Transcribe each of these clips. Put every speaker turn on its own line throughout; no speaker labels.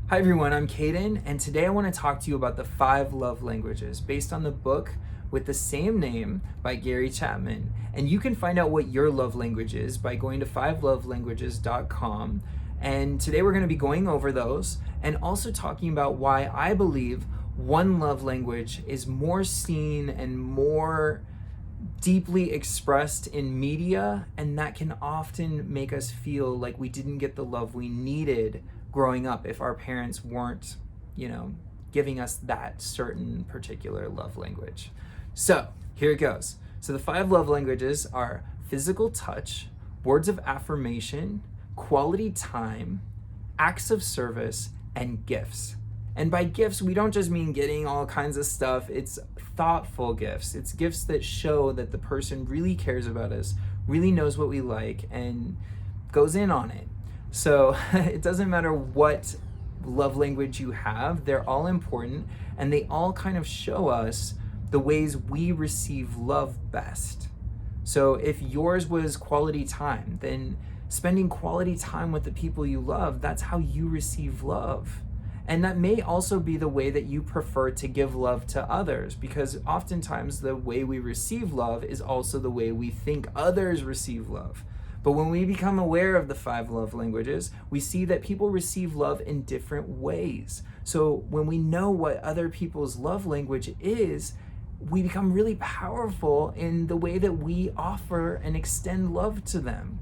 Hi everyone, I'm Caden, and today I want to talk to you about the 5 love languages based on the book with the same name by Gary Chapman. And you can find out what your love language is by going to 5lovelanguages.com. And today we're going to be going over those and also talking about why I believe one love language is more seen and more deeply expressed in media, and that can often make us feel like we didn't get the love we needed growing up if our parents weren't, giving us that certain particular love language. So here it goes. So the 5 love languages are physical touch, words of affirmation, quality time, acts of service, and gifts. And by gifts, we don't just mean getting all kinds of stuff. It's thoughtful gifts. It's gifts that show that the person really cares about us, really knows what we like, and goes in on it. So it doesn't matter what love language you have, they're all important, and they all kind of show us the ways we receive love best. So if yours was quality time, then spending quality time with the people you love, that's how you receive love. And that may also be the way that you prefer to give love to others, because oftentimes the way we receive love is also the way we think others receive love. But when we become aware of the 5 love languages, we see that people receive love in different ways. So when we know what other people's love language is, we become really powerful in the way that we offer and extend love to them.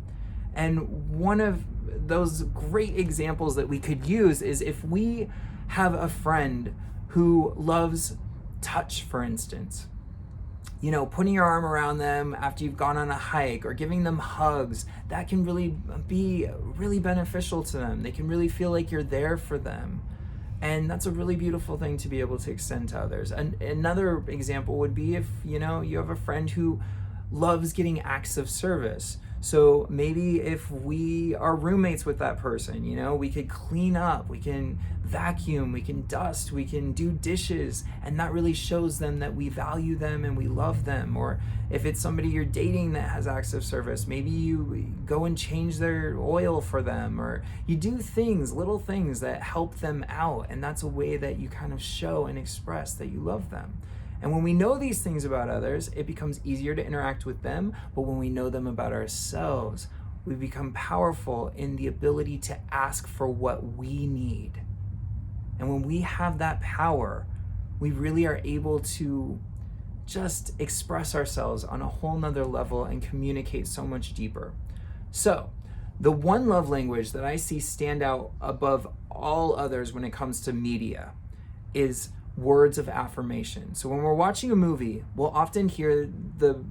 And one of those great examples that we could use is if we have a friend who loves touch, for instance. Putting your arm around them after you've gone on a hike or giving them hugs, that can really be really beneficial to them. They can really feel like you're there for them. And that's a really beautiful thing to be able to extend to others. And another example would be if, you have a friend who loves getting acts of service. So maybe if we are roommates with that person, we could clean up, we can vacuum, we can dust, we can do dishes, and that really shows them that we value them and we love them. Or if it's somebody you're dating that has acts of service, maybe you go and change their oil for them, or you do things, little things that help them out, and that's a way that you kind of show and express that you love them. And when we know these things about others, it becomes easier to interact with them. But when we know them about ourselves, we become powerful in the ability to ask for what we need. And when we have that power, we really are able to just express ourselves on a whole nother level and communicate so much deeper. So the one love language that I see stand out above all others when it comes to media is words of affirmation. So when we're watching a movie, we'll often hear the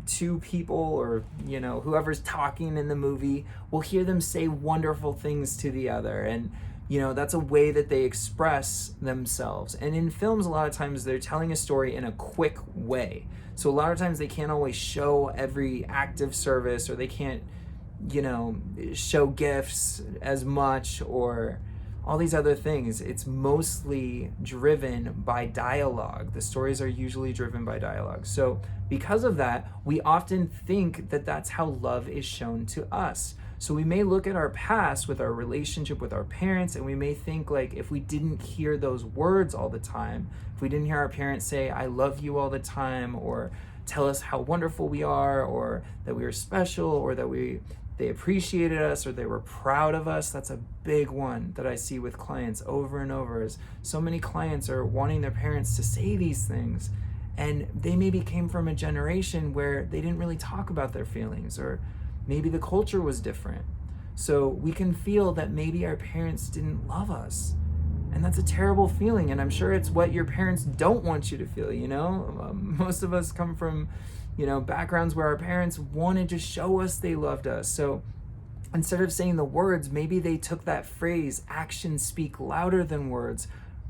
two people or whoever's talking in the movie, we'll hear them say wonderful things to the other, and that's a way that they express themselves. And in films, a lot of times they're telling a story in a quick way, so a lot of times they can't always show every act of service, or they can't show gifts as much, or all these other things. It's mostly driven by dialogue. The stories are usually driven by dialogue. So because of that, we often think that that's how love is shown to us. So we may look at our past with our relationship with our parents, and we may think, like, if we didn't hear those words all the time, if we didn't hear our parents say, "I love you" all the time, or tell us how wonderful we are, or that we are special, or that they appreciated us, or they were proud of us. That's a big one that I see with clients over and over, is so many clients are wanting their parents to say these things, and they maybe came from a generation where they didn't really talk about their feelings, or maybe the culture was different. So we can feel that maybe our parents didn't love us, and that's a terrible feeling. And I'm sure it's what your parents don't want you to feel. Most of us come from backgrounds where our parents wanted to show us they loved us. So instead of saying the words, maybe they took that phrase, "actions speak louder than words,"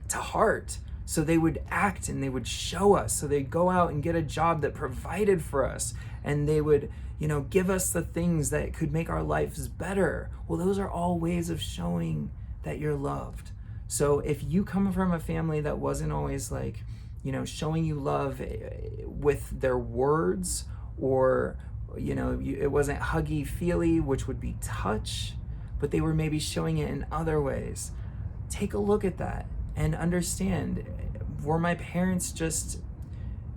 to heart. So they would act and they would show us. So they'd go out and get a job that provided for us, and they would give us the things that could make our lives better. Well, those are all ways of showing that you're loved. So if you come from a family that wasn't always showing you love with their words, or it wasn't huggy feely, which would be touch, but they were maybe showing it in other ways, take a look at that and understand, were my parents just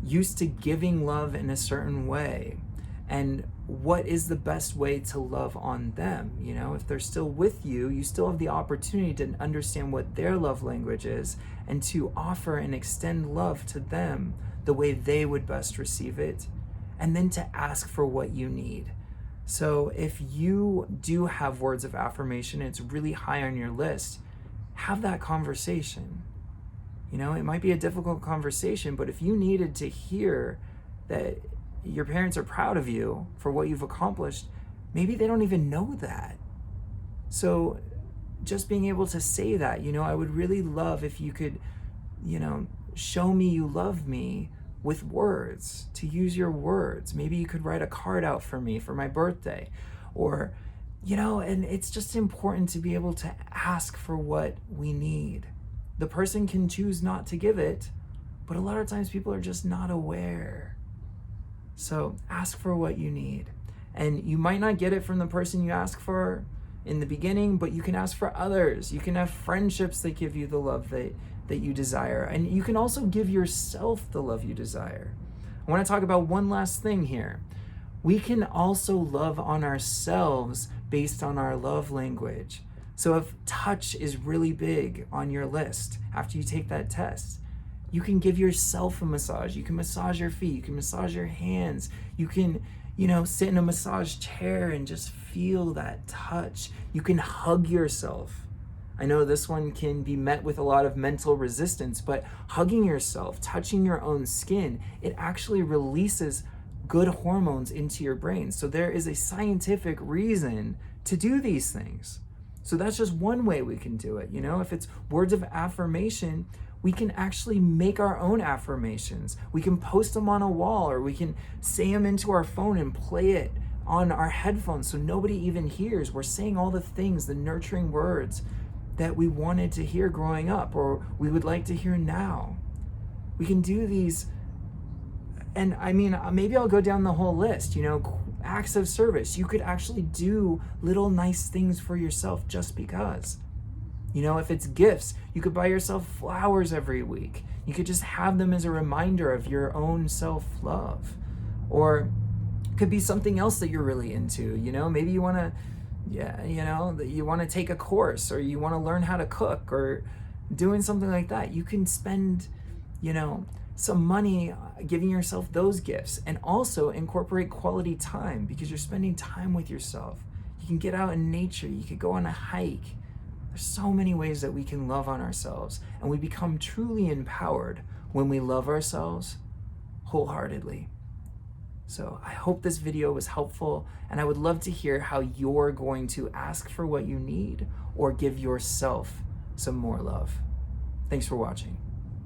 used to giving love in a certain way? And what is the best way to love on them? You know, if they're still with you, you still have the opportunity to understand what their love language is and to offer and extend love to them the way they would best receive it, and then to ask for what you need. So if you do have words of affirmation, it's really high on your list, have that conversation. You know, it might be a difficult conversation, but if you needed to hear that your parents are proud of you for what you've accomplished, maybe they don't even know that. So just being able to say that, you know, I would really love if you could, you know, show me you love me with words, to use your words. Maybe you could write a card out for me for my birthday, or, you know, and it's just important to be able to ask for what we need. The person can choose not to give it, but a lot of times people are just not aware. So ask for what you need. And you might not get it from the person you ask for in the beginning, but you can ask for others. You can have friendships that give you the love that you desire. And you can also give yourself the love you desire. I want to talk about one last thing here. We can also love on ourselves based on our love language. So if touch is really big on your list after you take that test, you can give yourself a massage. You can massage your feet. You can massage your hands. You can, you know, sit in a massage chair and just feel that touch. You can hug yourself. I know this one can be met with a lot of mental resistance, but hugging yourself, touching your own skin, it actually releases good hormones into your brain. So there is a scientific reason to do these things. So that's just one way we can do it. You know, if it's words of affirmation, we can actually make our own affirmations. We can post them on a wall, or we can say them into our phone and play it on our headphones so nobody even hears. We're saying all the things, the nurturing words that we wanted to hear growing up, or we would like to hear now. We can do these, and I mean, maybe I'll go down the whole list, you know, acts of service. You could actually do little nice things for yourself just because. You know, if it's gifts, you could buy yourself flowers every week. You could just have them as a reminder of your own self-love. Or it could be something else that you're really into. You know, maybe you want to, you want to take a course, or you want to learn how to cook, or doing something like that. You can spend, you know, some money giving yourself those gifts, and also incorporate quality time, because you're spending time with yourself. You can get out in nature. You could go on a hike. There's so many ways that we can love on ourselves, and we become truly empowered when we love ourselves wholeheartedly. So I hope this video was helpful, and I would love to hear how you're going to ask for what you need or give yourself some more love. Thanks for watching.